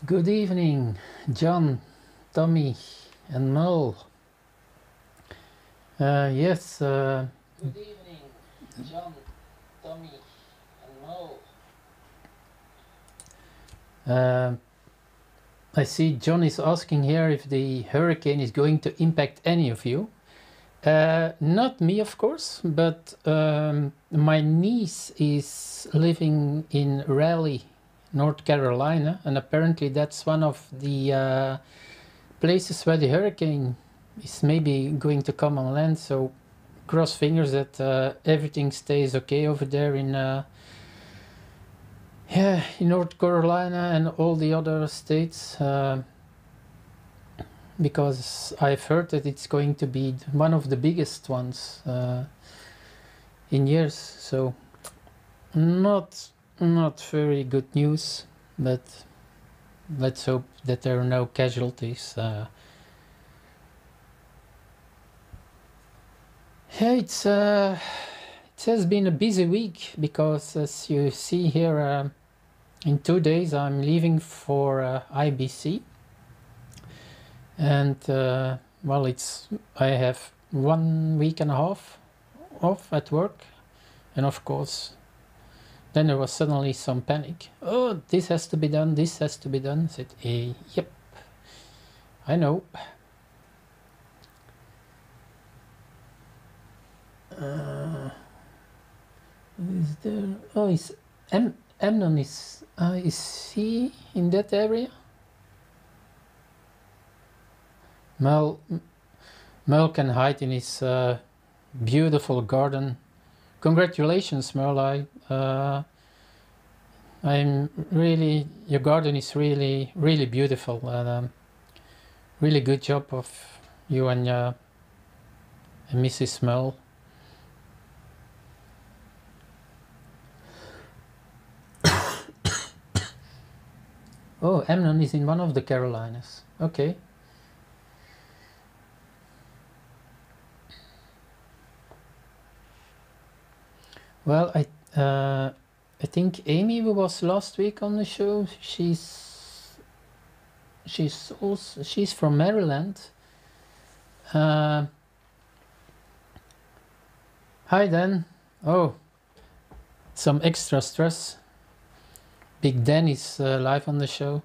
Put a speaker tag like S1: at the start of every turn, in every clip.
S1: Good evening, John, Tommy, and Mel. Yes. Good evening, John, Tommy, and Mel. I see John is asking here if the hurricane is going to impact any of you. Not me, of course, but my niece is living in Raleigh, North Carolina, and apparently that's one of the places where the hurricane is maybe going to come on land. So cross fingers that everything stays okay over there in North Carolina and all the other states, because I've heard that it's going to be one of the biggest ones in years. So not very good news, but let's hope that there are no casualties. It has been a busy week because, as you see here, in 2 days I'm leaving for IBC, and well, I have 1.5 weeks off at work, and of course then there was suddenly some panic. Oh, this has to be done, this has to be done. I said, yep, I know. Is there? Oh, is Amnon is he in that area? Mel can hide in his beautiful garden. Congratulations, Mel. I'm really, your garden is really beautiful, and really good job of you and Mrs. Mel. Oh, Amnon is in one of the Carolinas. Okay. Well, I think Amy was last week on the show. She's from Maryland. Hi Dan. Oh, some extra stress. Big Dan is live on the show.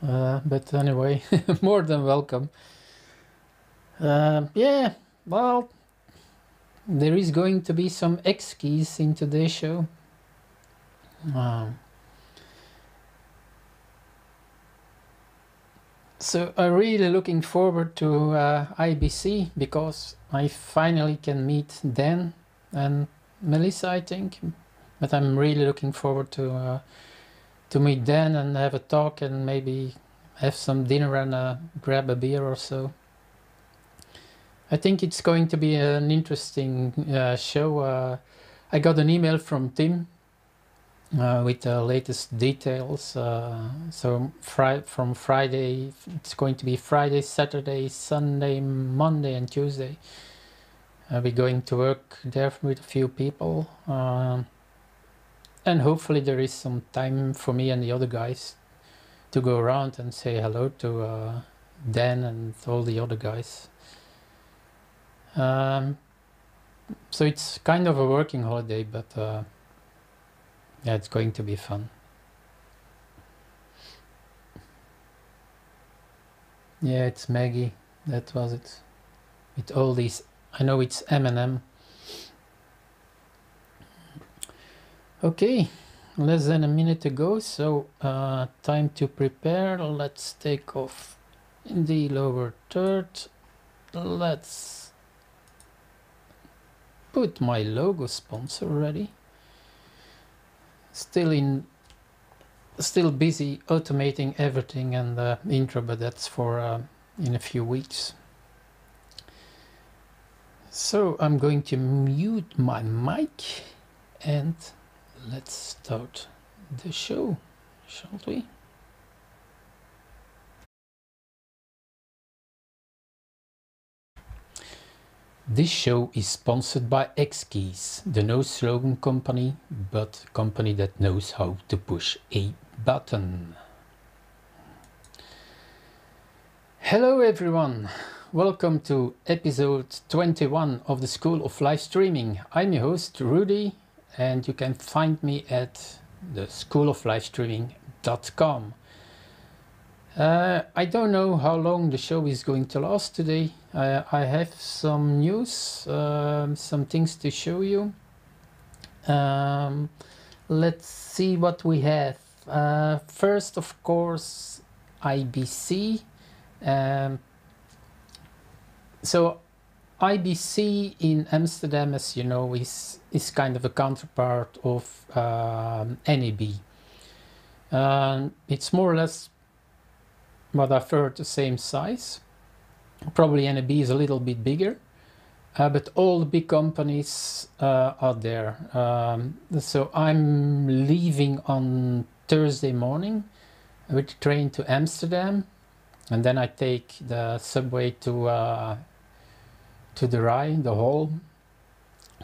S1: But anyway, more than welcome. Yeah, well, there is going to be some X keys in today's show. So I'm really looking forward to IBC, because I finally can meet Dan and Melissa, I think. But I'm really looking forward to meet Dan and have a talk and maybe have some dinner and grab a beer or so. I think it's going to be an interesting show. I got an email from Tim with the latest details. So from Friday, it's going to be Friday, Saturday, Sunday, Monday and Tuesday. We're going to work there with a few people. And hopefully there is some time for me and the other guys to go around and say hello to Dan and all the other guys. So it's kind of a working holiday, but yeah, it's going to be fun. Yeah, it's Maggie. That was it. With all these, I know it's M&M. Okay, less than a minute to go, so time to prepare. Let's take off in the lower third. Let's put my logo sponsor ready. Still busy automating everything and the intro, but that's for in a few weeks. So I'm going to mute my mic and let's start the show, shall we? This show is sponsored by X-Keys, the no slogan company, but company that knows how to push a button. Hello everyone, welcome to episode 21 of the School of Live Streaming. I'm your host Rudy, and you can find me at the schooloflivestreaming.com. I don't know how long the show is going to last today. I have some news, some things to show you. Let's see what we have. First, of course, IBC. So IBC in Amsterdam, as you know, is kind of a counterpart of NAB. It's more or less what I've heard, the same size. Probably NAB is a little bit bigger, but all the big companies are there. So I'm leaving on Thursday morning with the train to Amsterdam, and then I take the subway to the Rye, the hall,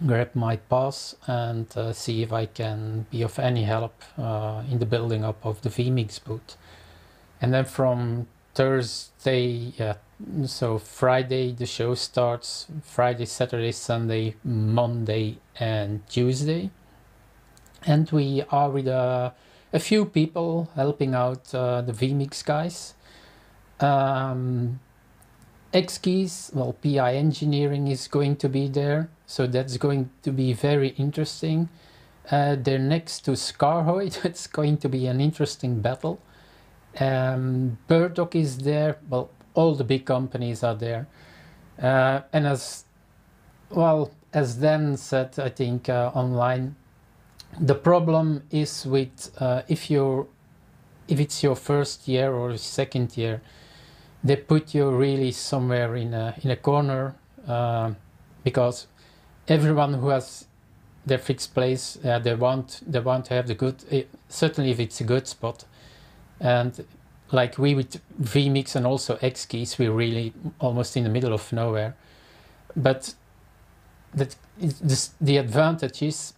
S1: grab my pass, and see if I can be of any help in the building up of the vMix booth. And then from Thursday, so Friday the show starts, Friday, Saturday, Sunday, Monday and Tuesday. And we are with a few people helping out the vMix guys. X-Keys, well, PI Engineering is going to be there, so that's going to be very interesting. They're next to Scarhoid. It's going to be an interesting battle. Burdock is there. Well, all the big companies are there, and as well as Dan said, I think online, the problem is with if it's your first year or second year, they put you really somewhere in a corner, because everyone who has their fixed place, they want to have the good, certainly if it's a good spot. And like we with vMix and also X-Keys, we're really almost in the middle of nowhere. But the advantage is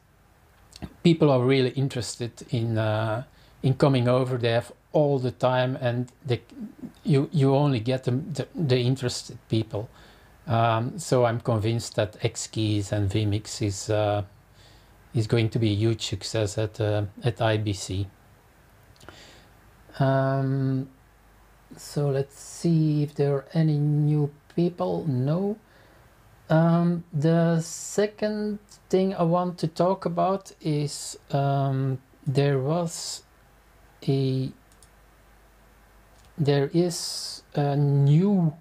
S1: people are really interested in coming over. They have all the time, and you only get the interested people. So I'm convinced that X-Keys and vMix is going to be a huge success at IBC. So let's see if there are any new people. No. The second thing I want to talk about is there is a new,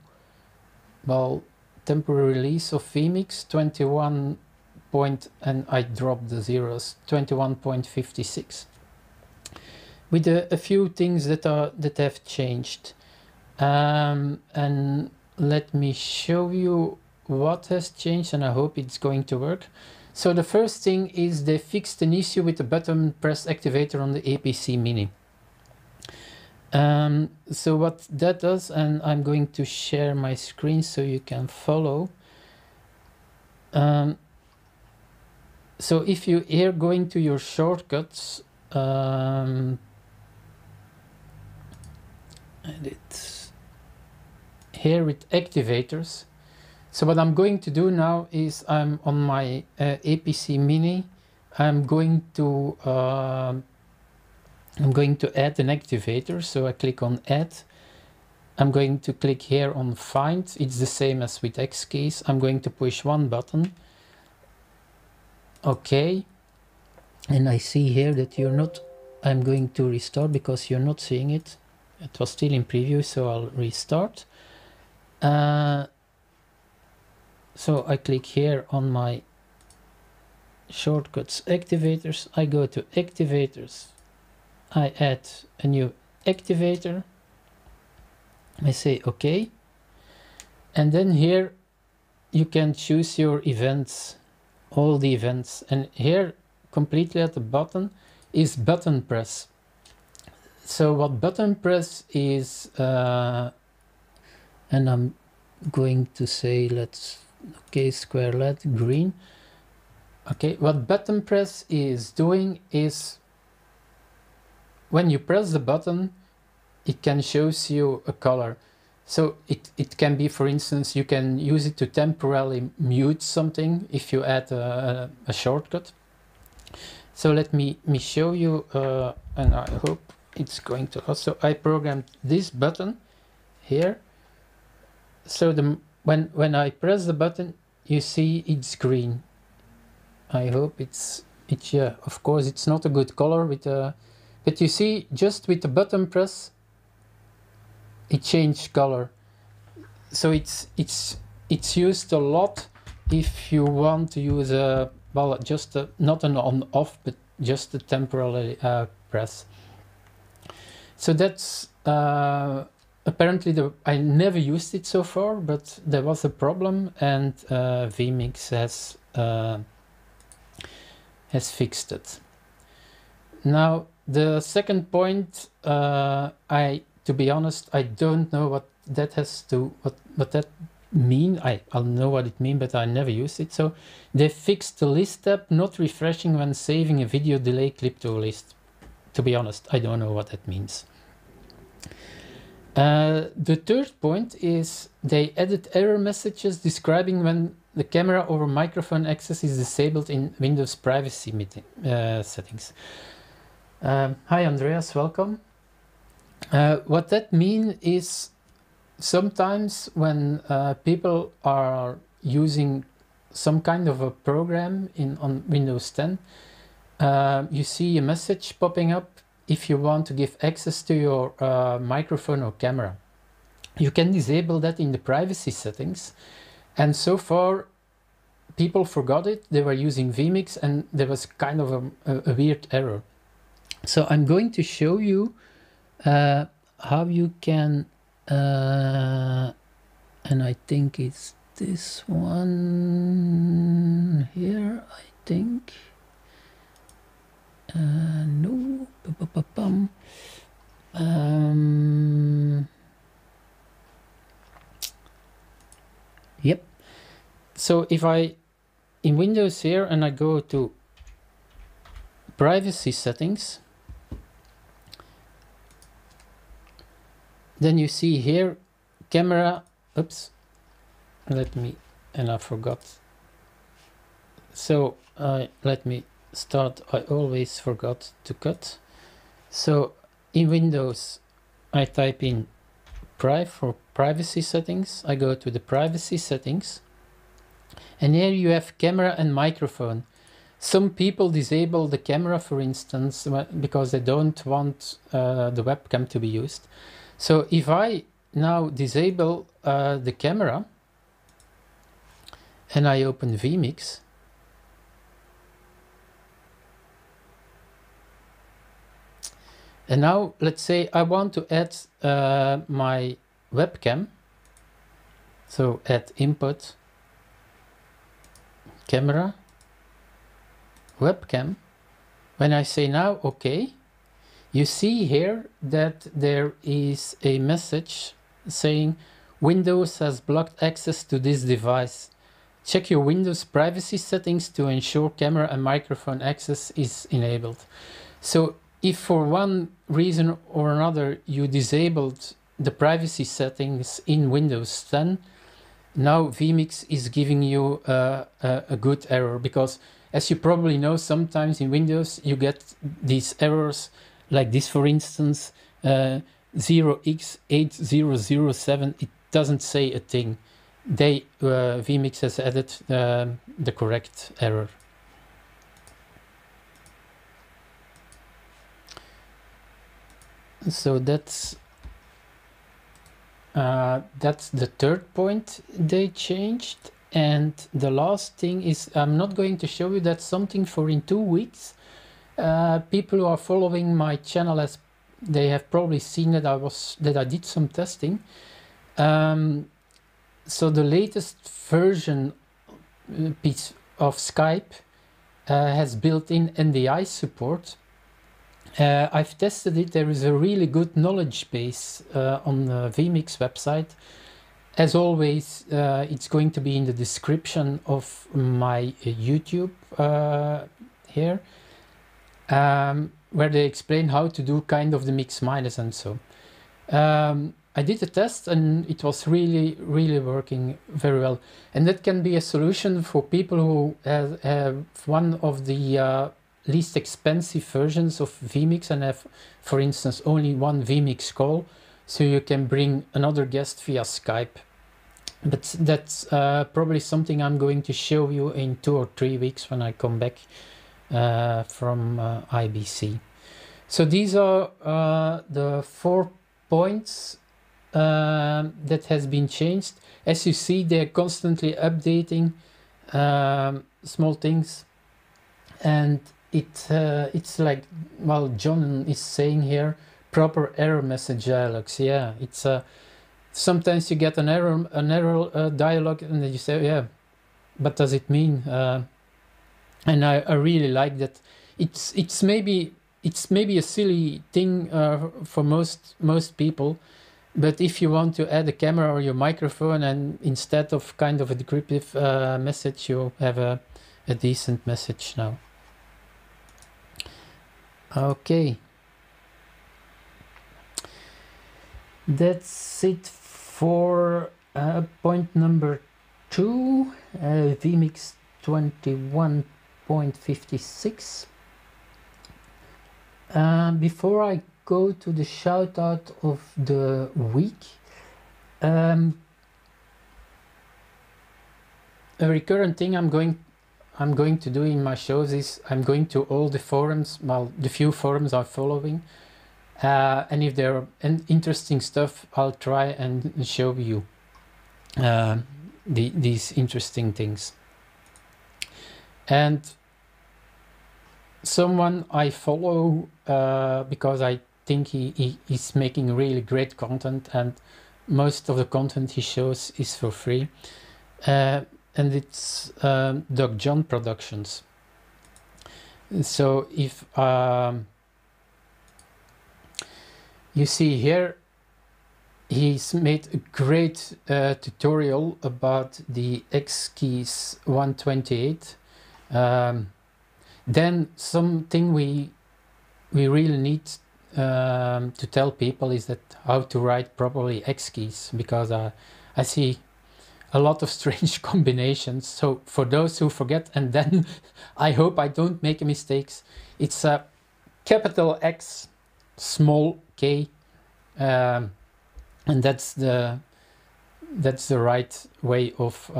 S1: well, temporary release of vMix 21 and I dropped the zeros, 21.56. with a few things that have changed, and let me show you what has changed, and I hope it's going to work. So the first thing is they fixed an issue with the button press activator on the APC Mini. So what that does, and I'm going to share my screen so you can follow. So if you here going to your shortcuts, and it's here with activators. So what I'm going to do now is I'm on my APC Mini. I'm going to add an activator. So I click on Add. I'm going to click here on Find. It's the same as with X-Keys. I'm going to push one button. Okay. And I see here that you're not. I'm going to restart because you're not seeing it. It was still in preview, so I'll restart. So I click here on my shortcuts activators. I go to activators. I add a new activator. I say OK. And then here you can choose your events, all the events. And here completely at the bottom is button press. So what button press is, and I'm going to say square LED green. Okay, what button press is doing is when you press the button, it can shows you a color. So it can be, for instance, you can use it to temporarily mute something if you add a shortcut. So let me show you, and I hope it's going to also. I programmed this button here. So when I press the button, you see it's green. I hope it's yeah. Of course, it's not a good color with but you see, just with the button press, it changed color. So it's used a lot if you want to use a, well, just not an on-off, but just a temporary press. So that's apparently I never used it so far, but there was a problem, and vMix has fixed it. Now the second point, to be honest, I don't know what that has to what that mean. I'll know what it means, but I never used it. So they fixed the list tab not refreshing when saving a video delay clip to a list. To be honest, I don't know what that means. The third point is they added error messages describing when the camera over microphone access is disabled in Windows privacy settings. Hi Andreas, welcome. What that means is sometimes when people are using some kind of a program on Windows 10, you see a message popping up if you want to give access to your microphone or camera. You can disable that in the privacy settings, and so far people forgot it. They were using vMix and there was kind of a weird error. So I'm going to show you how you can, and I think it's this one here, I think. No. Yep. So if I in Windows here and I go to privacy settings, then you see here camera. Oops. Let me, and I forgot. So let me start. I always forgot to cut. So in Windows I type in for privacy settings. I go to the privacy settings, and here you have camera and microphone. Some people disable the camera, for instance, because they don't want the webcam to be used. So if I now disable the camera and I open vMix, and now let's say I want to add my webcam. So add input, camera, webcam. When I say now OK, you see here that there is a message saying Windows has blocked access to this device. Check your Windows privacy settings to ensure camera and microphone access is enabled. So if for one reason or another you disabled the privacy settings in Windows 10, now vMix is giving you a good error, because as you probably know, sometimes in Windows you get these errors like this, for instance, 0x8007, it doesn't say a thing. vMix has added the correct error. So that's the third point they changed. And the last thing is, I'm not going to show you, that's something for in 2 weeks. People who are following my channel, as they have probably seen that I did some testing. So the latest version piece of Skype has built-in NDI support. I've tested it. There is a really good knowledge base on the vMix website. As always, it's going to be in the description of my YouTube here. where they explain how to do kind of the mix minus and so. I did a test and it was really working very well, and that can be a solution for people who have one of the least expensive versions of vMix and have, for instance, only one vMix call, so you can bring another guest via Skype. But that's probably something I'm going to show you in 2 or 3 weeks when I come back from IBC. So these are the 4 points that has been changed. As you see, they're constantly updating small things, and it's like, well, John is saying here, proper error message dialogues. Yeah, it's sometimes you get an error dialogue and then you say, yeah, what does it mean? And I really like that. It's maybe a silly thing for most people, but if you want to add a camera or your microphone, and instead of kind of a decryptive message, you have a decent message now. Okay, that's it for point number 2, vMix 21.56. Before I go to the shout out of the week, a recurrent thing I'm going to do in my shows is I'm going to all the forums, well, the few forums I'm following, and if there are interesting stuff, I'll try and show you these interesting things. And someone I follow because I think he is making really great content, and most of the content he shows is for free, and it's Doug John Productions. So if you see here, he's made a great tutorial about the X Keys 128. Then something we really need to tell people is that how to write properly X keys, because I see a lot of strange combinations. So for those who forget, and then I hope I don't make mistakes, it's a capital X, small k, and that's the right way of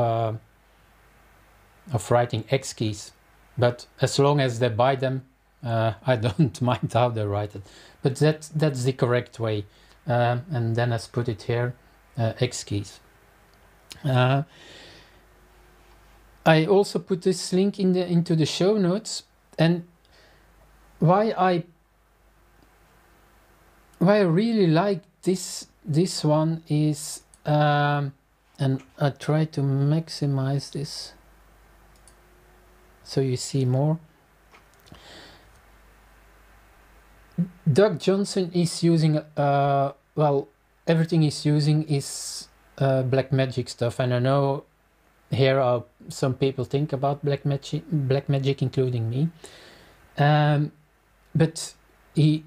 S1: writing X keys. But as long as they buy them, I don't mind how they write it. But that's the correct way. And then let's put it here, X keys. I also put this link into the show notes. And why I really like this one is, and I try to maximize this so you see more. Doug Johnson is using well, everything he's using is Blackmagic stuff, and I know here are some people think about Blackmagic, including me, but he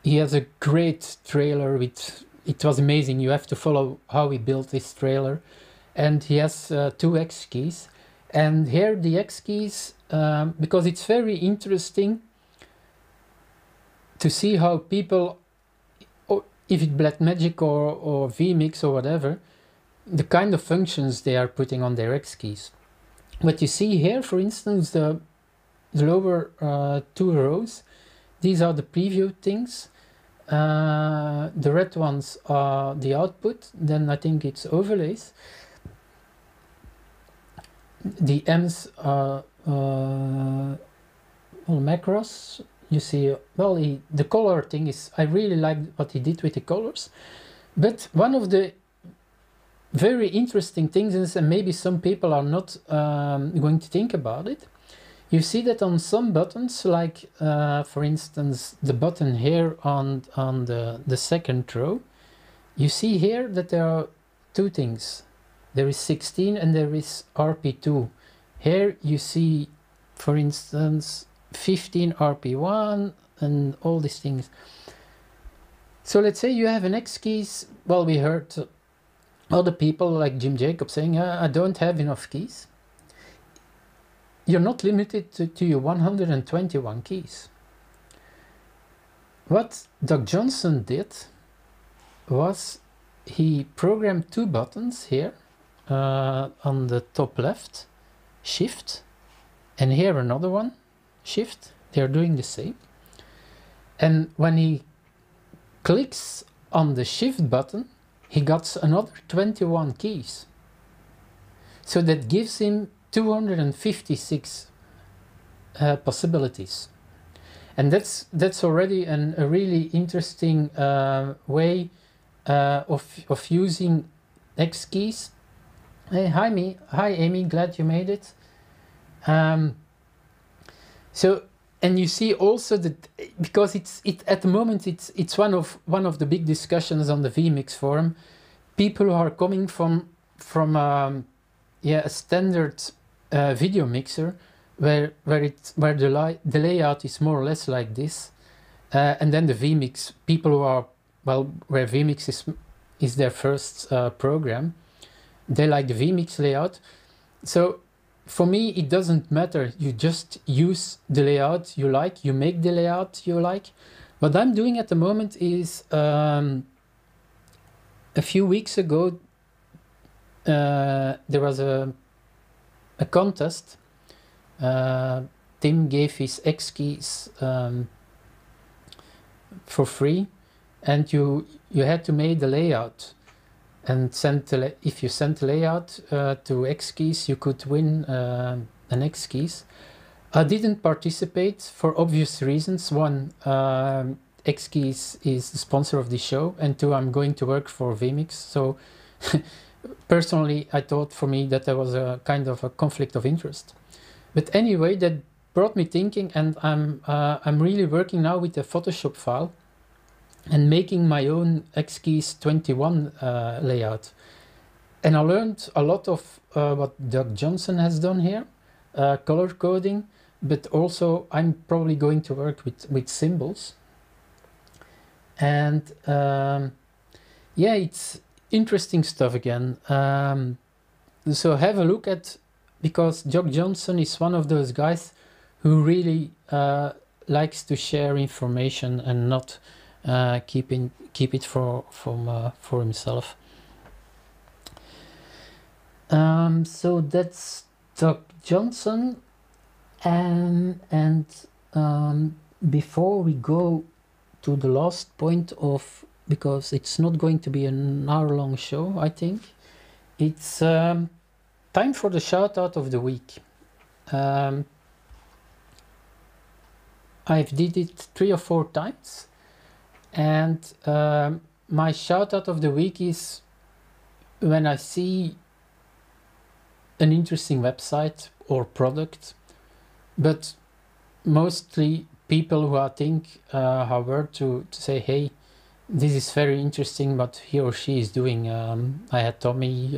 S1: has a great trailer with, it was amazing. You have to follow how he built this trailer, and he has 2 X keys. And here the X keys, because it's very interesting to see how people, if it's Blackmagic or vMix or whatever, the kind of functions they are putting on their X keys. What you see here, for instance, the lower 2 rows, these are the preview things. The red ones are the output, then I think it's overlays. The M's are well, macros. You see, well, the color thing is, I really like what he did with the colors. But one of the very interesting things is, and maybe some people are not going to think about it, you see that on some buttons, like for instance the button here on the second row, you see here that there are 2 things. There is 16 and there is RP2. Here you see, for instance, 15 RP1, and all these things. So let's say you have an X keys. Well, we heard other people like Jim Jacobs saying, I don't have enough keys. You're not limited to your 121 keys. What Doug Johnson did was he programmed 2 buttons here on the top left, Shift, and here another one, Shift. They're doing the same. And when he clicks on the Shift button, he got another 21 keys. So that gives him 256 possibilities. And that's already a really interesting way of using X keys. Hey, hi Amy, glad you made it. So, and you see also that because at the moment it's one of the big discussions on the vMix forum. People who are coming from a standard video mixer where the layout is more or less like this, and then the vMix people who are where vMix is their first program, they like the vMix layout. So for me, it doesn't matter. You just use the layout you like. You make the layout you like. What I'm doing at the moment is a few weeks ago there was a contest. Tim gave his X keys for free, and you had to make the layout and if you sent the layout to X keys, you could win an X keys. I didn't participate for obvious reasons. One, X keys is the sponsor of the show, and 2, I'm going to work for vMix. So personally, I thought for me that there was a kind of a conflict of interest. But anyway, that brought me thinking, and I'm really working now with the Photoshop file and making my own X keys 21 layout. And I learned a lot of what Doug Johnson has done here, color coding, but also I'm probably going to work with symbols. And yeah, it's interesting stuff again. So have a look at, because Doug Johnson is one of those guys who really likes to share information and not keep it for himself. So that's Doug Johnson, and before we go to the last point of, because it's not going to be an hour-long show, I think it's time for the shout out of the week. I've did it 3 or 4 times. And my shout out of the week is when I see an interesting website or product, but mostly people who I think are worth to say, hey, this is very interesting what he or she is doing. I had Tommy,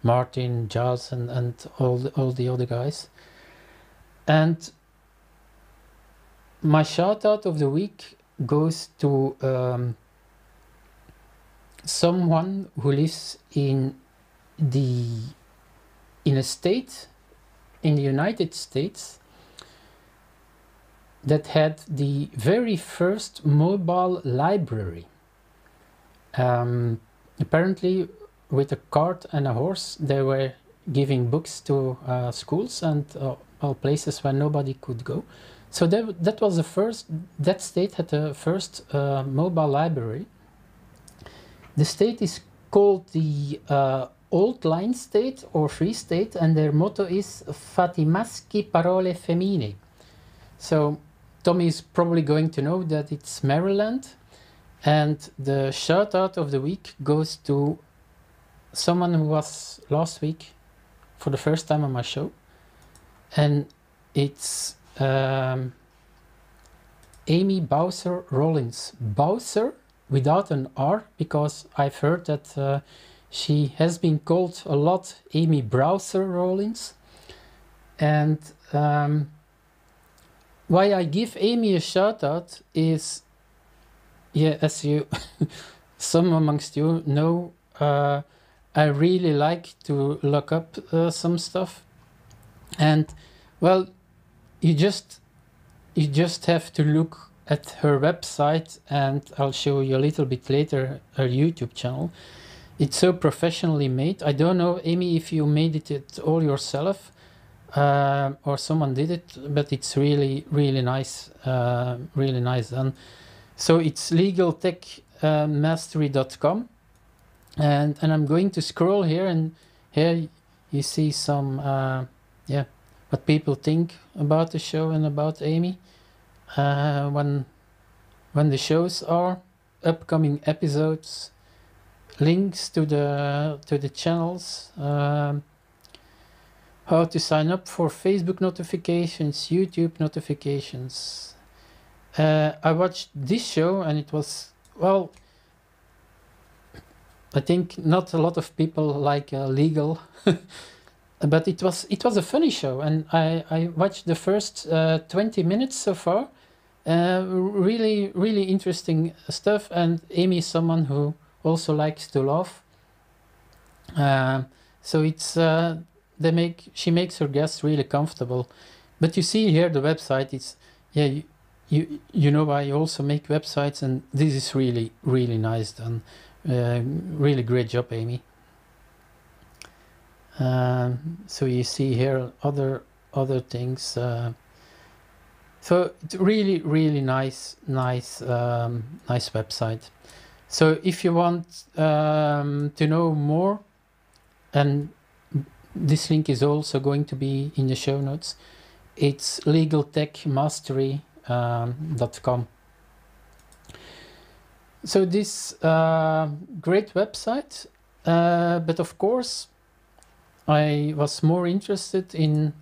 S1: Martin, Giles, and all the other guys. And my shout out of the week goes to someone who lives in a state in the United States that had the very first mobile library. Apparently, with a cart and a horse, they were giving books to schools and all places where nobody could go. So that was the first, that state had the first mobile library. The state is called the Old Line State or Free State, and their motto is Fatimaschi parole femmine. So Tommy is probably going to know that it's Maryland, and the shout out of the week goes to someone who was last week for the first time on my show, and it's Amy Bowser-Rollins. Bowser without an R, because I've heard that she has been called a lot Amy Browser-Rollins. And why I give Amy a shout out is, yeah, as you, some amongst you know, I really like to look up some stuff, and well, you just have to look at her website, and I'll show you a little bit later her YouTube channel. It's so professionally made. I don't know, Amy, if you made it all yourself or someone did it, but it's really, really nice, really nice done. So it's legaltechmastery.com, and I'm going to scroll here, and here you see some, yeah, what people think about the show and about Amy. When the shows are, upcoming episodes, links to the channels, how to sign up for Facebook notifications, YouTube notifications. I watched this show, and it was, well, I think not a lot of people like legal, but it was a funny show, and I watched the first 20 minutes so far. Really, really interesting stuff, and Amy is someone who also likes to laugh. So it's she makes her guests really comfortable. But you see here the website, it's, yeah, you know, I also make websites, and this is really, really nice done. Really great job, Amy. So you see here other things. So it's really, really nice website. So if you want to know more, and this link is also going to be in the show notes, it's legaltechmastery.com. So this great website, but of course I was more interested in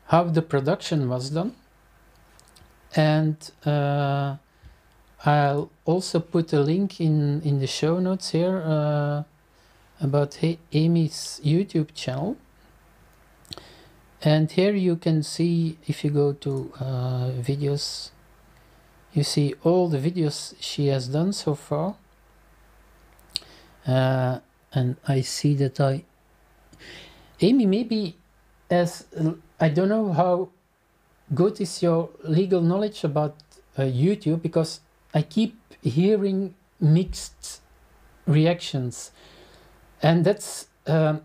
S1: how the production was done, and I'll also put a link in the show notes here about Amy's YouTube channel. And here you can see, if you go to videos, you see all the videos she has done so far. And I see that Amy, maybe as, I don't know how good is your legal knowledge about YouTube, because I keep hearing mixed reactions, and that's, can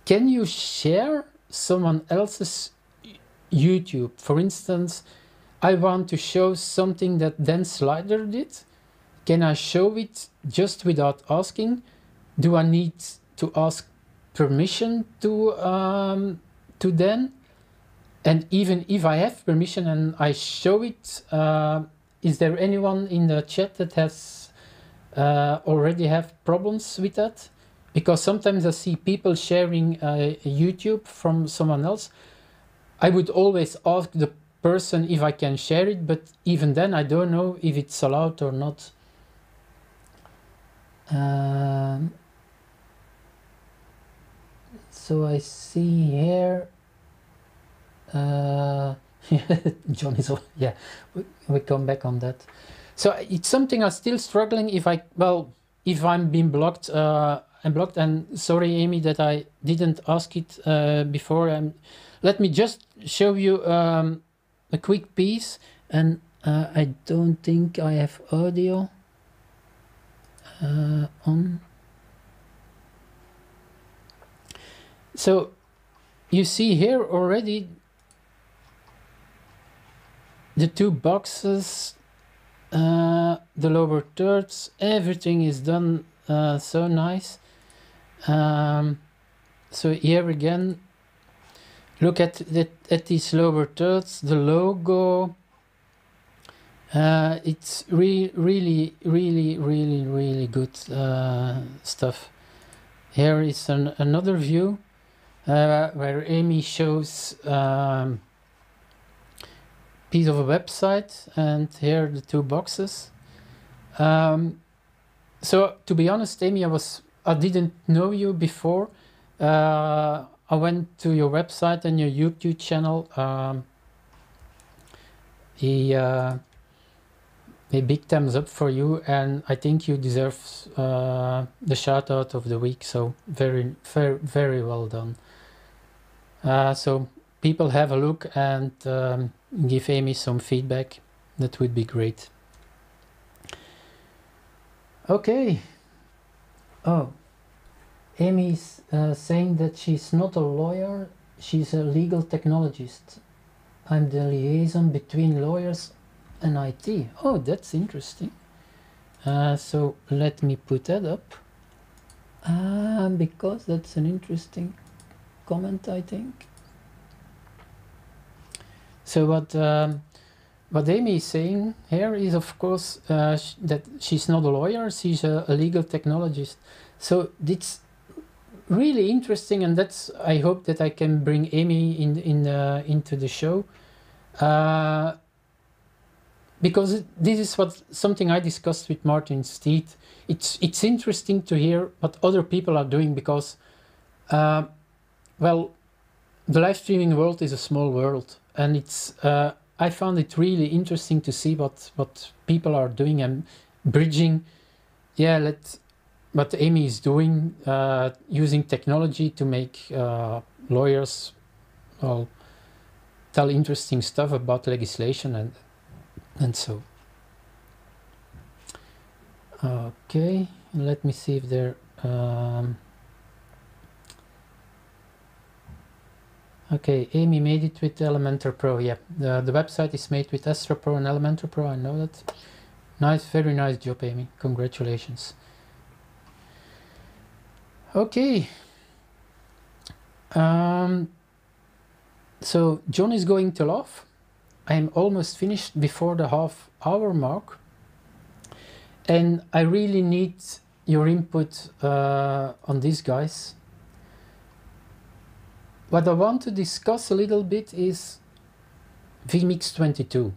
S1: you share someone else's YouTube? For instance, I want to show something that Dan Slider did. Can I show it just without asking? Do I need to ask permission to Dan? And even if I have permission and I show it, is there anyone in the chat that has already have problems with that? Because sometimes I see people sharing YouTube from someone else. I would always ask the person if I can share it, but even then I don't know if it's allowed or not. So I see here, John is, yeah, we come back on that. So it's something I'm still struggling. If I'm being blocked, I'm blocked. And sorry, Amy, that I didn't ask it before. Let me just show you a quick piece, and I don't think I have audio on. So you see here already the two boxes, the lower thirds, everything is done so nice. So here again, look at these lower thirds, the logo. It's really good stuff. Here is another view where Amy shows piece of a website, and here the two boxes. So to be honest, Amy, I didn't know you before. I went to your website and your YouTube channel a big thumbs up for you, and I think you deserve the shout out of the week. So very, very, very well done. So people have a look and give Amy some feedback. That would be great. Okay. Oh, Amy's saying that she's not a lawyer, she's a legal technologist. I'm the liaison between lawyers and IT. Oh, that's interesting. So let me put that up. Because that's an interesting comment, I think. So what Amy is saying here is, of course, that she's not a lawyer, she's a legal technologist. So it's really interesting, and that's, I hope that I can bring Amy into the show, because this is something I discussed with Martin Steed. It's interesting to hear what other people are doing, because well, the live streaming world is a small world, and it's I found it really interesting to see what people are doing and bridging. Yeah, what Amy is doing, using technology to make lawyers tell interesting stuff about legislation and so. Okay, let me see if there. Okay, Amy made it with Elementor Pro. Yeah, the website is made with Astra Pro and Elementor Pro. I know that. Nice, very nice job, Amy. Congratulations. Okay. So John is going to laugh. I am almost finished before the half-hour mark, and I really need your input on this, guys. What I want to discuss a little bit is vMix 22.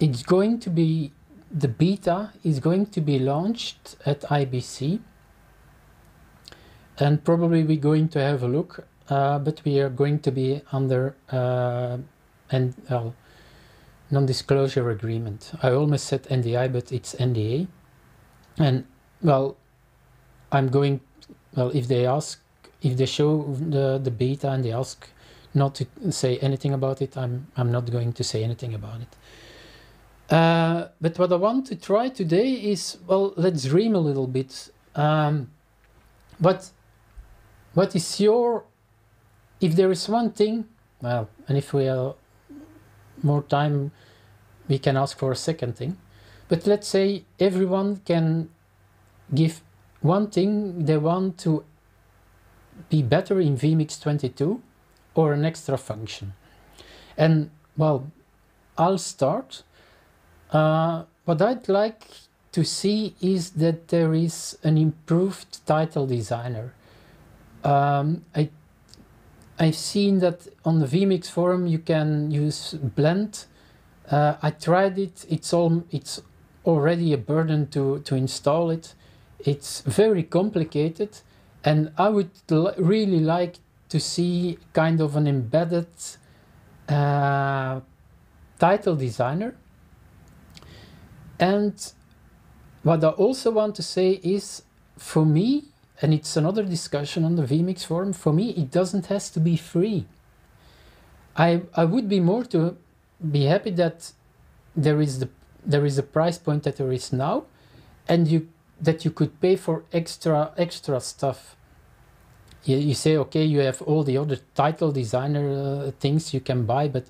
S1: It's going to be, the beta is going to be launched at IBC, and probably we're going to have a look, but we are going to be under non-disclosure agreement. I almost said NDI, but it's NDA. And well, I'm going, well, if they show the beta and they ask not to say anything about it, I'm not going to say anything about it. But what I want to try today is, well, let's dream a little bit. What is your, if there is one thing, well, and if we have more time, we can ask for a second thing. But let's say everyone can give one thing they want to be better in vMix 22 or an extra function. And well, I'll start. What I'd like to see is that there is an improved title designer. I've seen that on the vMix forum you can use Blend. I tried it. It's already a burden to install it. It's very complicated, and I would really like to see kind of an embedded title designer. And what I also want to say is, for me, and it's another discussion on the vMix forum, for me it doesn't have to be free. I would be more to be happy that there is a price point that there is now, and that you could pay for extra stuff. You say, okay, you have all the other title designer things you can buy, but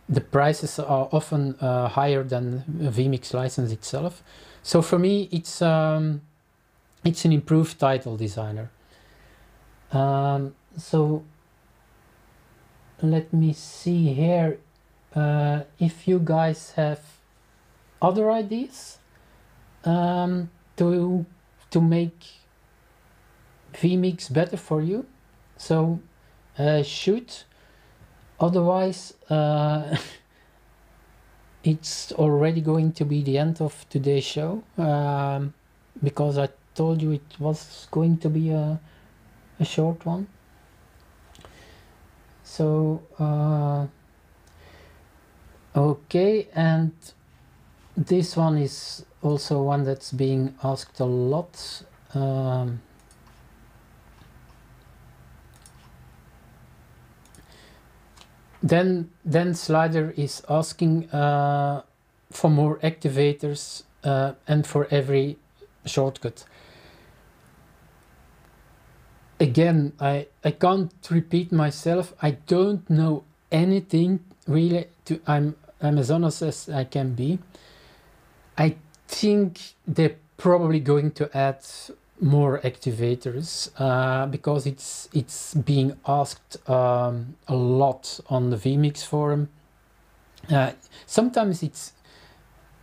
S1: the prices are often higher than a vMix license itself. So for me, it's an improved title designer. So let me see here if you guys have other ideas to make vMix better for you. So shoot. Otherwise, it's already going to be the end of today's show, because I told you it was going to be a short one. So okay, and this one is also one that's being asked a lot. Then Slider is asking for more activators and for every shortcut. Again, I can't repeat myself. I don't know anything really. I'm as honest as I can be. I think they're probably going to add more activators because it's being asked a lot on the vMix forum. Sometimes it's,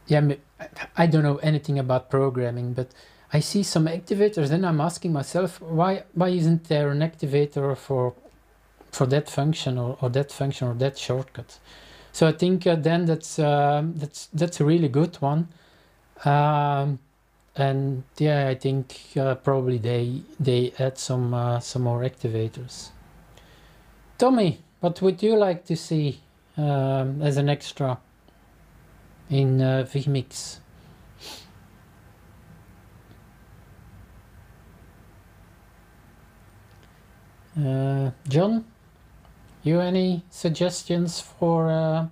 S1: yeah, I don't know anything about programming, but I see some activators, then I'm asking myself, why isn't there an activator for that function or that function or that shortcut? So I think then that's a really good one. And yeah, I think probably they add some more activators. Tommy, what would you like to see as an extra in vMix? John, you any suggestions for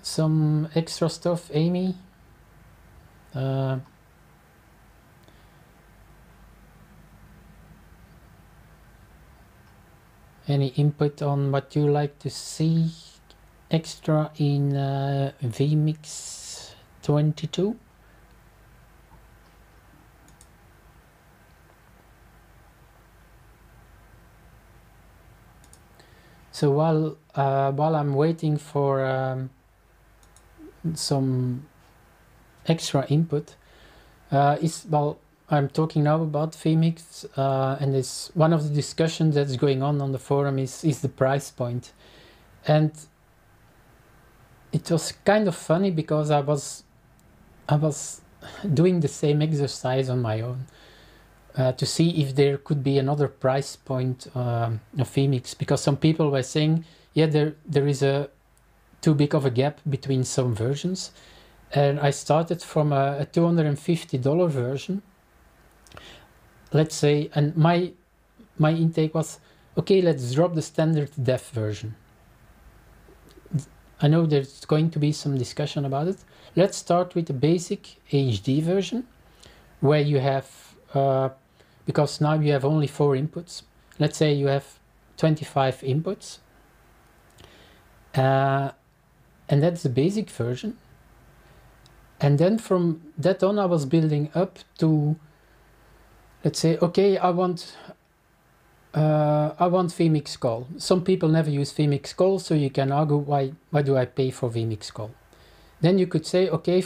S1: some extra stuff? Amy? Any input on what you like to see extra in vMix 22? So while I'm waiting for some extra input, I'm talking now about vMix, and it's one of the discussions that's going on the forum is the price point. And it was kind of funny because I was doing the same exercise on my own to see if there could be another price point of vMix, because some people were saying, yeah, there is too big of a gap between some versions. And I started from a $250 version, let's say, and my intake was, okay, let's drop the standard def version. I know there's going to be some discussion about it. Let's start with the basic HD version, where you have, because now you have only 4 inputs. Let's say you have 25 inputs. And that's the basic version. And then from that on, I was building up to, let's say, okay, I want vMix call. Some people never use vMix call, so you can argue, why do I pay for vMix call? Then you could say, okay,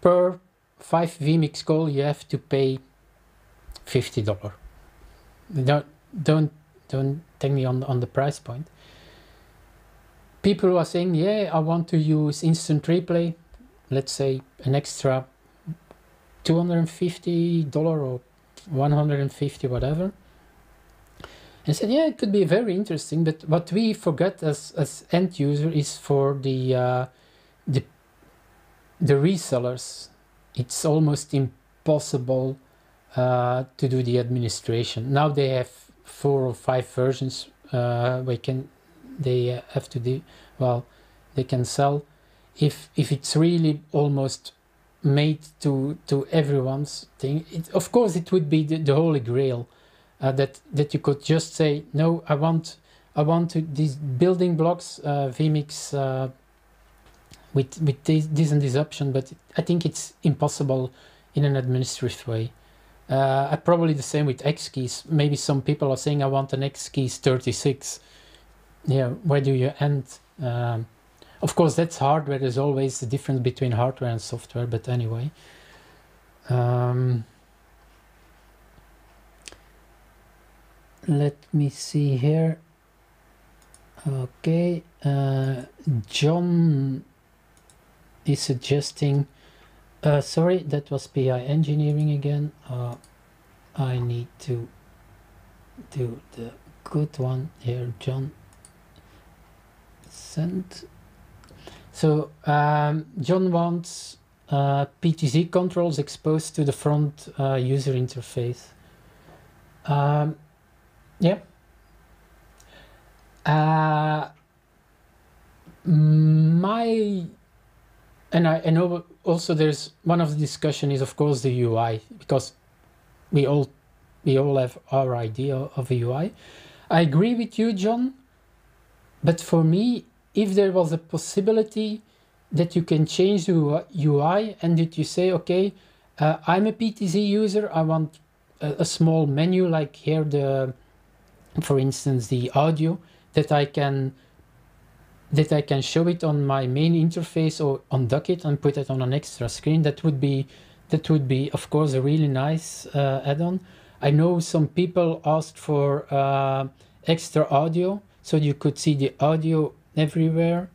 S1: per 5 vMix call, you have to pay $50. Don't take me on the price point. People are saying, yeah, I want to use instant replay. Let's say an extra $250 or $150, whatever. And I said, yeah, it could be very interesting, but what we forget as end user is for the resellers. It's almost impossible to do the administration. Now they have 4 or 5 versions they have to do, well, they can sell. If it's really almost made to everyone's thing, of course it would be the holy grail, that you could just say, no, I want these building blocks, vMix with this and this option, but I think it's impossible in an administrative way. Probably the same with X keys. Maybe some people are saying, I want an X keys 36. Yeah, where do you end? Of course, that's hardware. There's always a difference between hardware and software, but anyway. Let me see here. Okay, John is suggesting, sorry, that was PI engineering again. I need to do the good one here, John sent. So John wants PTZ controls exposed to the front user interface. Yeah. And I know also there's one of the discussion is of course the UI, because we all have our idea of a UI. I agree with you, John, but for me, if there was a possibility that you can change the UI and that you say, okay, I'm a PTZ user, I want a small menu like here, for instance, the audio, that I can show it on my main interface or undock it and put it on an extra screen. That would be of course a really nice add-on. I know some people asked for extra audio, so you could see the audio everywhere.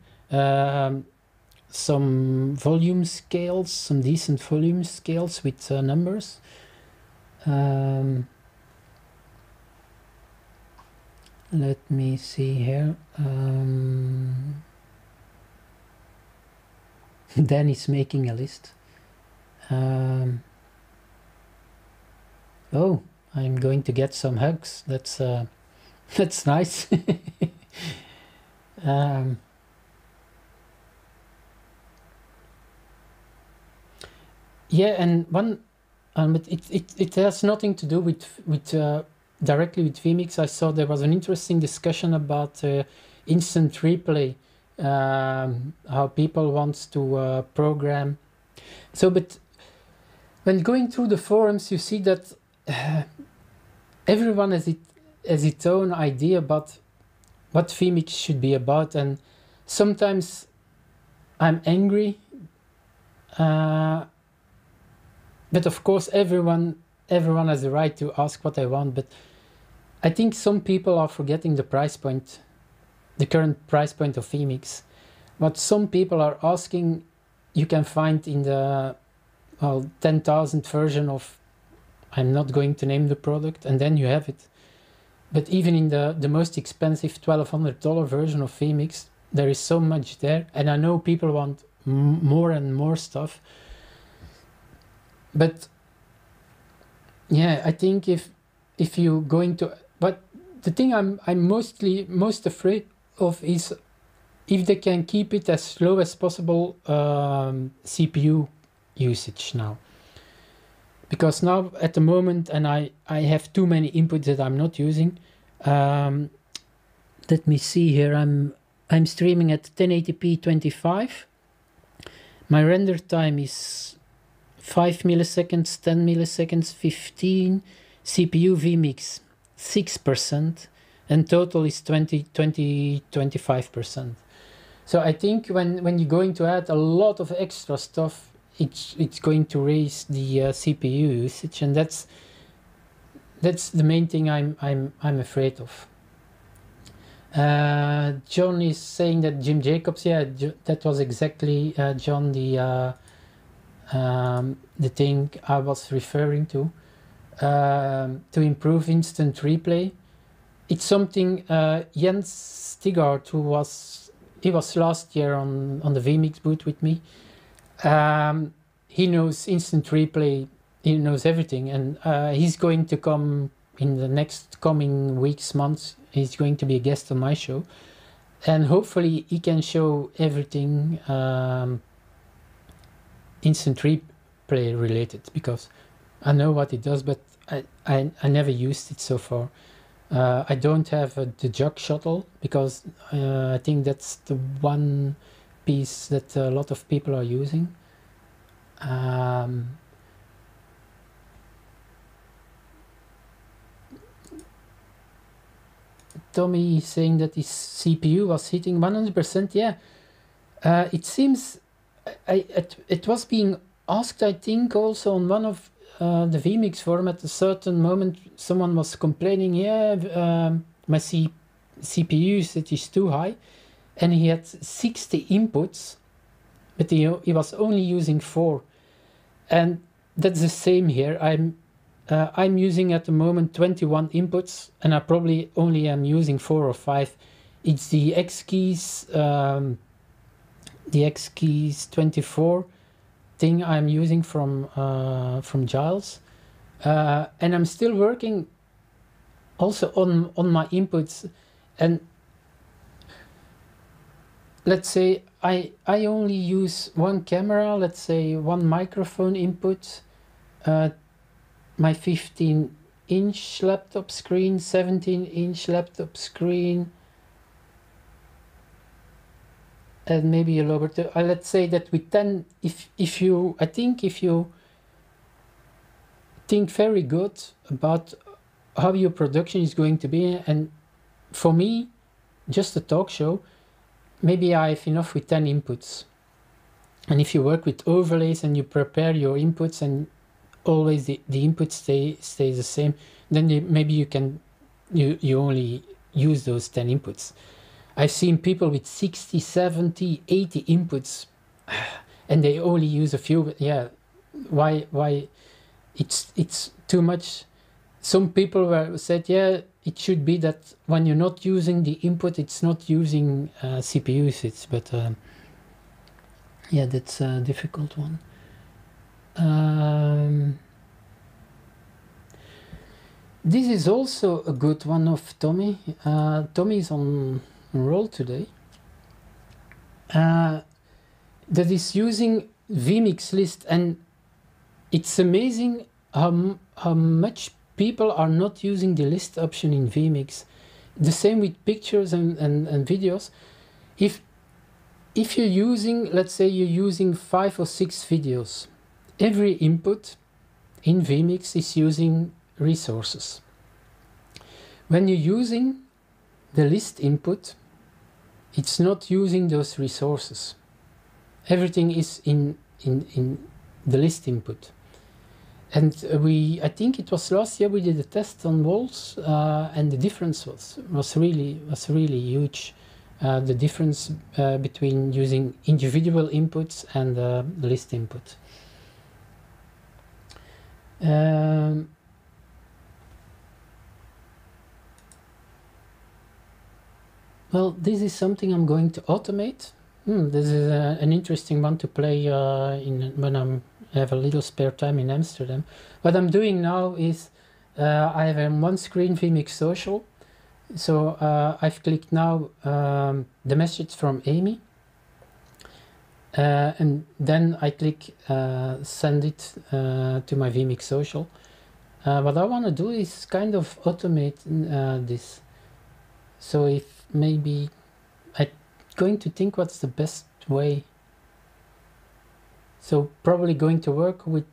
S1: Some volume scales, some decent volume scales with numbers. Let me see here. Dan is making a list. Oh, I'm going to get some hugs. That's nice. Yeah, and one, but it has nothing to do with directly with vMix. I saw there was an interesting discussion about instant replay, how people want to program. So, but when going through the forums, you see that everyone has its own idea about what vMix should be about, and sometimes I'm angry. But of course, everyone has the right to ask what they want. But I think some people are forgetting the price point, the current price point of vMix. What some people are asking, you can find in the 10,000 version of, I'm not going to name the product, and then you have it. But even in the most expensive $1,200 version of vMix, there is so much there, and I know people want more and more stuff. But yeah, I think if you're going to, but the thing I'm most afraid of is if they can keep it as low as possible CPU usage now. Because now at the moment, and I have too many inputs that I'm not using. Let me see here. I'm streaming at 1080p 25. My render time is 5 milliseconds, 10 milliseconds, 15. CPU vMix 6%, and total is 25%. So I think when you're going to add a lot of extra stuff, it's going to raise the CPU usage, and that's the main thing I'm afraid of. John is saying that Jim Jacobs, yeah, that was exactly John, the thing I was referring to improve instant replay. It's something Jens Stigard, he was last year on the vMix booth with me. He knows instant replay, he knows everything, and he's going to come in the next coming weeks, months. He's going to be a guest on my show, and hopefully he can show everything instant replay related, because I know what it does, but I never used it so far. I don't have the jog shuttle, because I think that's the one piece that a lot of people are using. Tommy is saying that his CPU was hitting 100%. Yeah, it seems it was being asked, I think, also on one of the vMix forum. At a certain moment, someone was complaining, yeah, my CPU usage is too high, and he had 60 inputs, but he was only using 4. And that's the same here. I'm using at the moment 21 inputs, and I probably only am using 4 or 5. It's the X keys 24 thing I'm using from Giles, and I'm still working also on my inputs. And let's say I only use one camera, let's say one microphone input, my 15-inch laptop screen, 17-inch laptop screen, and maybe a lower. Let's say that with 10, if you think very good about how your production is going to be, and for me, just a talk show, maybe I have enough with 10 inputs. And if you work with overlays and you prepare your inputs and always the inputs stay the same, then maybe you only use those 10 inputs. I've seen people with 60, 70, 80 inputs and they only use a few. But yeah, why it's too much. Some people said, yeah, it should be that when you're not using the input, it's not using CPU usage, but yeah, that's a difficult one. This is also a good one of Tommy. Tommy is on roll today. That is using vMix list, and it's amazing how much people are not using the list option in vMix. The same with pictures and videos. If you're using, let's say you're using 5 or 6 videos, every input in vMix is using resources. When you're using the list input, it's not using those resources. Everything is in the list input. And I think it was last year we did a test on walls, and the difference was really huge. The difference between using individual inputs and the list input. Well, this is something I'm going to automate. This is an interesting one to play when I have a little spare time in Amsterdam. What I'm doing now is I have on one screen vMix Social. So I've clicked now the message from Amy, and then I click send it to my vMix Social. What I want to do is kind of automate this. So if maybe I'm going to think what's the best way. So probably going to work with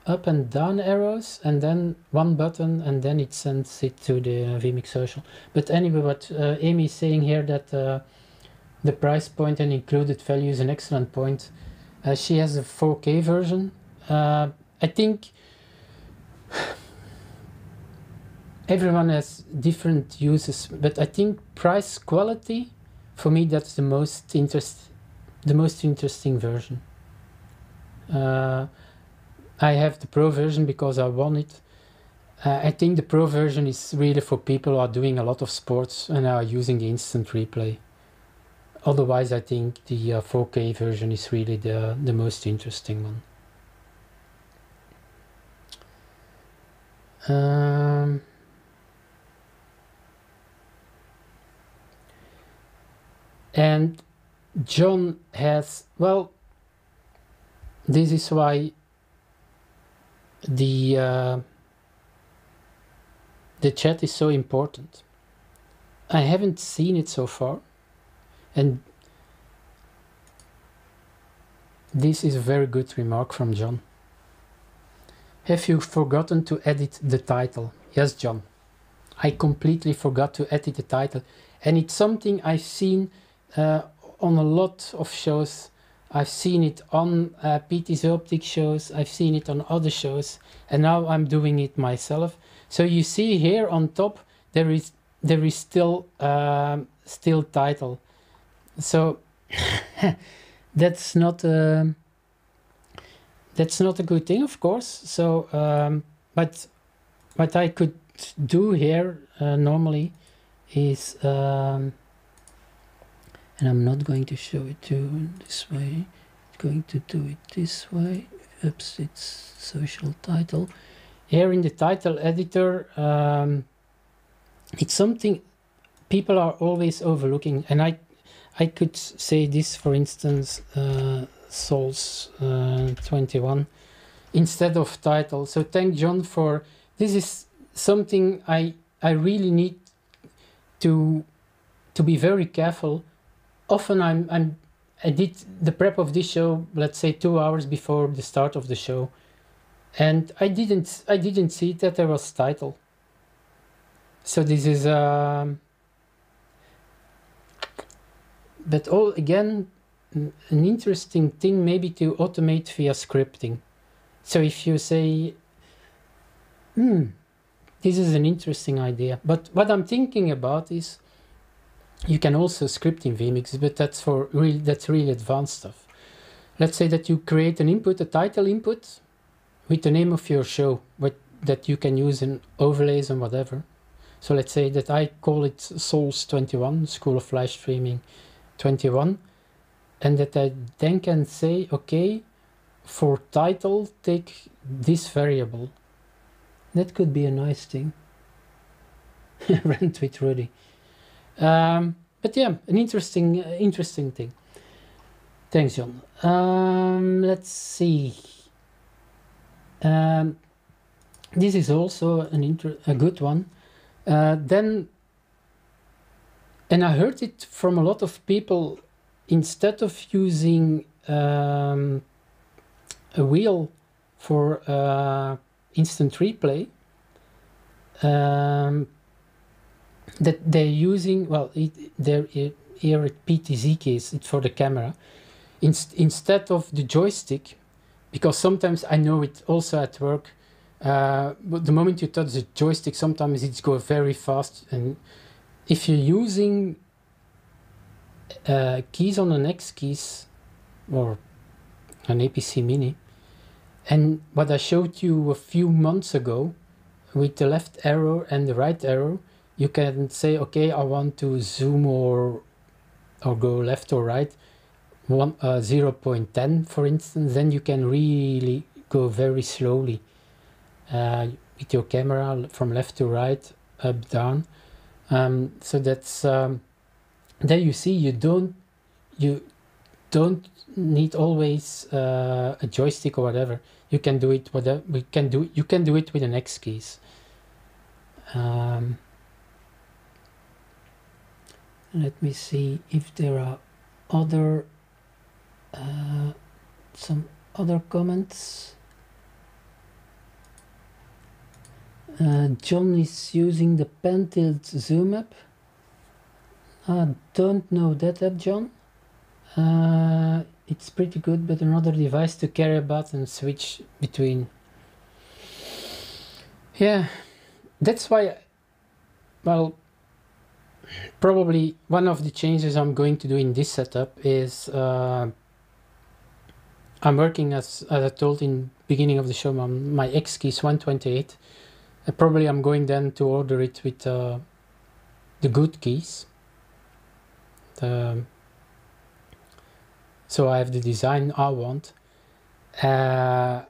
S1: up and down arrows and then one button, and then it sends it to the vMix Social. But anyway, what Amy is saying here, that the price point and included value is an excellent point. She has a 4K version. I think everyone has different uses, but I think price quality, for me, that's the most interesting version. I have the Pro version because I want it. I think the Pro version is really for people who are doing a lot of sports and are using the instant replay. Otherwise, I think the 4K version is really the most interesting one. And John has, well, this is why the chat is so important. I haven't seen it so far, and this is a very good remark from John. Have you forgotten to edit the title? Yes, John, I completely forgot to edit the title, and it's something I've seen on a lot of shows. I've seen it on PT's Optic shows, I've seen it on other shows, and now I'm doing it myself. So you see here on top there is still title. So that's not that's not a good thing, of course. So, but what I could do here normally is, and I'm not going to show it to you this way. I'm going to do it this way. Oops, it's social title. Here in the title editor, it's something people are always overlooking, and I could say this, for instance, SOLS 21 instead of title. So thank John for this. Is something I really need to be very careful. Often I did the prep of this show, let's say 2 hours before the start of the show, and I didn't see that there was title. So this is but all again an interesting thing maybe to automate via scripting. So if you say, this is an interesting idea, but what I'm thinking about is you can also script in vMix, but that's really advanced stuff. Let's say that you create an input, a title input with the name of your show, that you can use in overlays and whatever. So let's say that I call it SOLS 21, School of Live Streaming 21, and that I then can say, okay, for title, take this variable. That could be a nice thing. Rant with Rudy. But yeah, an interesting thing. Thanks, John. Let's see. This is also a good one. Then, and I heard it from a lot of people, instead of using a wheel for instant replay, that they're using, well, they're here at PTZ case, it's for the camera, instead of the joystick, because sometimes I know it also at work, but the moment you touch the joystick, sometimes it's go very fast, and if you're using keys on an X keys or an APC Mini, and what I showed you a few months ago with the left arrow and the right arrow, you can say, okay, I want to zoom or go left or right, 0.10 for instance, then you can really go very slowly with your camera from left to right, up, down. So that's there you see you don't need always a joystick or whatever. You can do it you can do it with an X keys. Let me see if there are other some other comments. John is using the pen tilt zoom app. I don't know that app, John. It's pretty good, but another device to carry about and switch between. Yeah, that's why, well, probably one of the changes I'm going to do in this setup is I'm working, as I told in beginning of the show, on my X keys 128. Probably I'm going then to order it with the good keys. So I have the design I want, and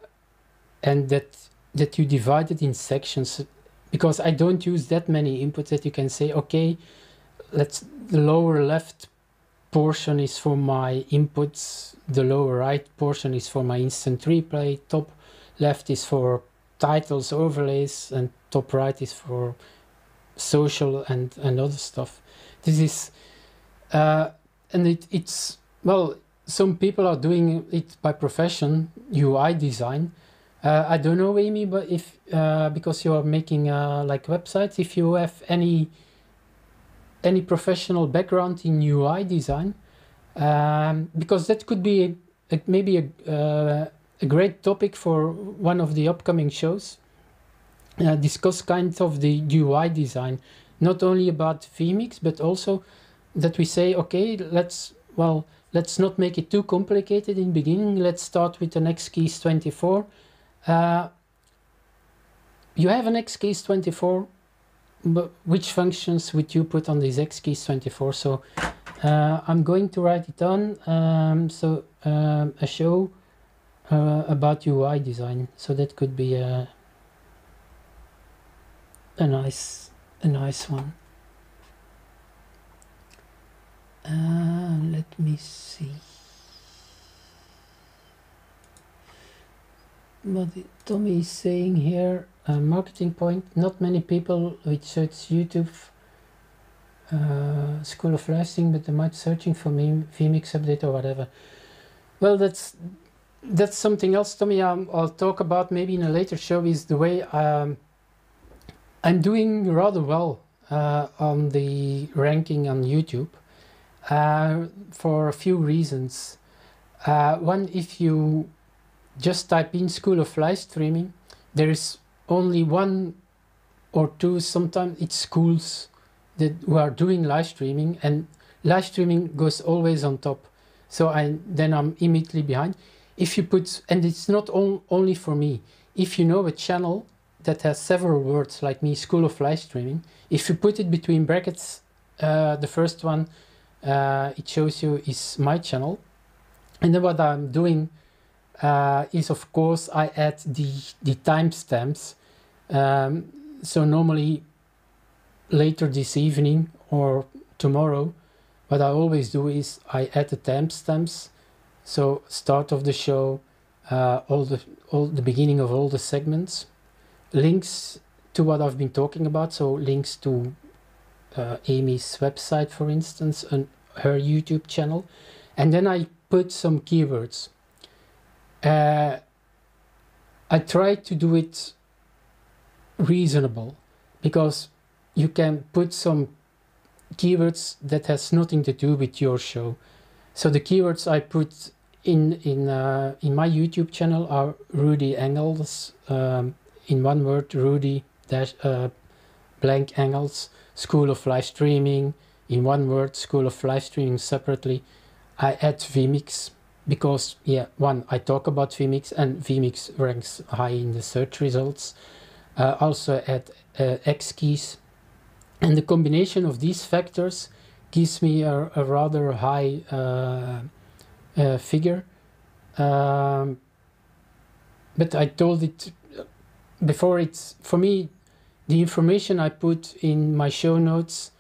S1: that you divide it in sections, because I don't use that many inputs that you can say, okay, the lower left portion is for my inputs, the lower right portion is for my instant replay, top left is for titles, overlays, and top right is for social and other stuff. This is and it's well, some people are doing it by profession, UI design. I don't know, Amy, but if because you are making like websites, if you have any professional background in UI design, because that could be maybe a great topic for one of the upcoming shows. Discuss kind of the UI design, not only about vMix, but also that we say, okay, well, let's not make it too complicated in the beginning. Let's start with an XKeys24. You have an XKeys24, but which functions would you put on this XKeys24? So I'm going to write it on. A show about UI design. So that could be a nice one. Let me see what Tommy is saying here. Marketing point: not many people which search YouTube School of Lasting, but they might searching for me vMix update or whatever. Well, that's something else, Tommy. I'll talk about maybe in a later show. Is the way I'm doing rather well on the ranking on YouTube. For a few reasons. One, if you just type in School of Live Streaming, there is only one or two, sometimes it's schools who are doing live streaming, and live streaming goes always on top. So then I'm immediately behind. If you put, and it's not only for me, if you know a channel that has several words like me, School of Live Streaming, if you put it between brackets, the first one, it shows you is my channel. And then what I'm doing is, of course, I add the timestamps. So normally later this evening or tomorrow, what I always do is I add the timestamps. So start of the show, all the beginning of all the segments, links to what I've been talking about. So links to Amy's website, for instance, and her YouTube channel, and then I put some keywords. I try to do it reasonable, because you can put some keywords that has nothing to do with your show. So the keywords I put in my YouTube channel are Rudy Engels, in one word, Rudy blank Engels, School of Live Streaming, in one word, School of Live Streaming separately. I add vMix because, yeah, one, I talk about vMix and vMix ranks high in the search results. Also add XKeys, and the combination of these factors gives me a rather high figure. But I told it before, it's for me, the information I put in my show notes,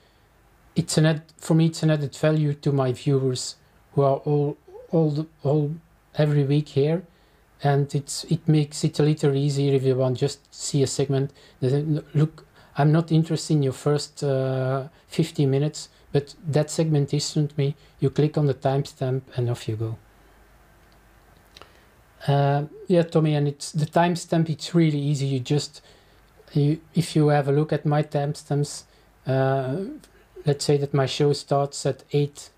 S1: for me it's an added value to my viewers who are all every week here, and it makes it a little easier if you want just see a segment. Look, I'm not interested in your first 50 minutes, but that segment interests me. You click on the timestamp and off you go. Yeah, Tommy, and it's the timestamp. It's really easy. If you have a look at my timestamps, let's say that my show starts at 8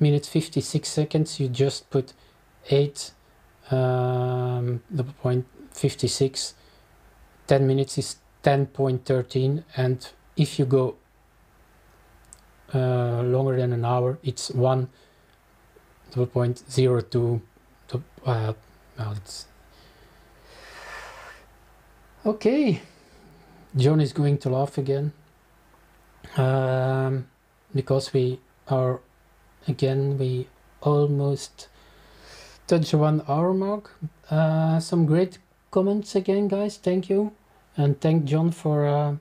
S1: minutes 56 seconds. You just put 8.56. 10 minutes is 10.13, and if you go longer than an hour, it's 1.02. Well, it's okay. John is going to laugh again, because we almost touch 1 hour mark. Some great comments again, guys. Thank you, and thank John for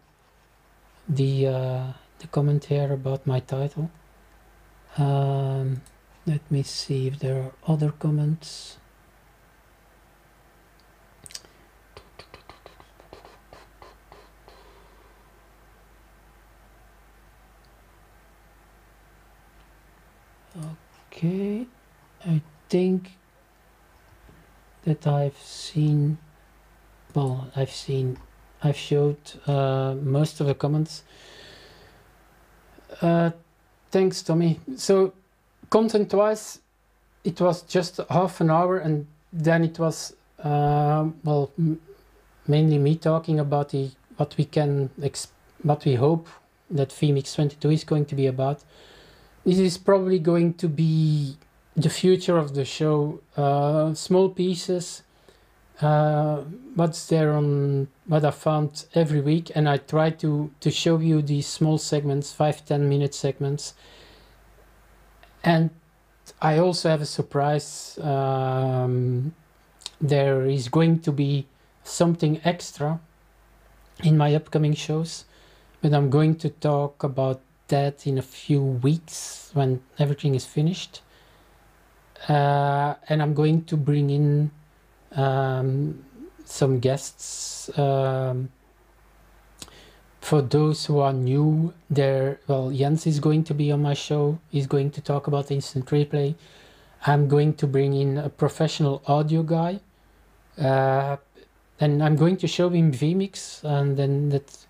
S1: the comment here about my title. Let me see if there are other comments. Okay, I think that I've showed most of the comments. Thanks, Tommy. So content wise, it was just half an hour, and then it was well, mainly me talking about what we hope that vMix 22 is going to be about. this is probably going to be the future of the show. Small pieces, what's there on what I found every week, and I try to show you these small segments, 5-10 minute segments. And I also have a surprise. There is going to be something extra in my upcoming shows, but I'm going to talk about that in a few weeks when everything is finished. And I'm going to bring in some guests. For those who are new, Jens is going to be on my show. He's going to talk about instant replay. I'm going to bring in a professional audio guy, and I'm going to show him vMix, and then that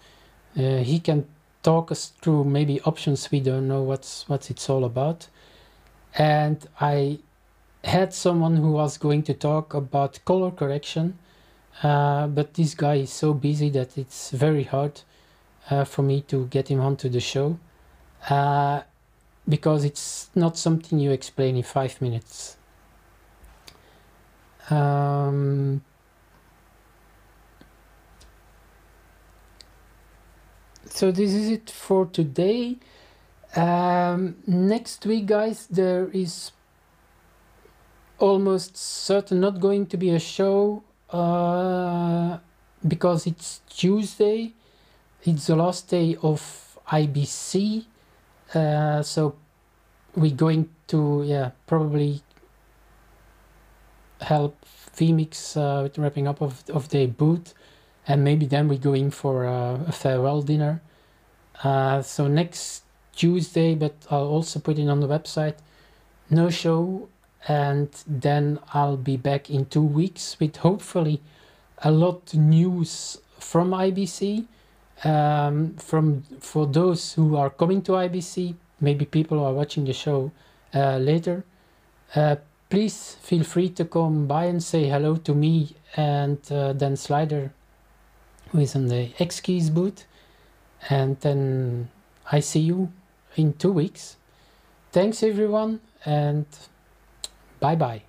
S1: he can talk us through maybe options we don't know what it's all about. And I had someone who was going to talk about color correction, but this guy is so busy that it's very hard for me to get him onto the show, because it's not something you explain in 5 minutes. So this is it for today. Next week, guys, there is almost certain not going to be a show, because it's Tuesday. It's the last day of IBC, so we're going to probably help vMix with wrapping up of their booth, and maybe then we're going for a farewell dinner. So next Tuesday, but I'll also put it on the website, no show, and then I'll be back in 2 weeks with hopefully a lot news from IBC. For those who are coming to IBC, maybe people who are watching the show later, please feel free to come by and say hello to me and Dan Slider, who is on the X-Keys booth, and then I see you in 2 weeks. Thanks everyone, and bye bye.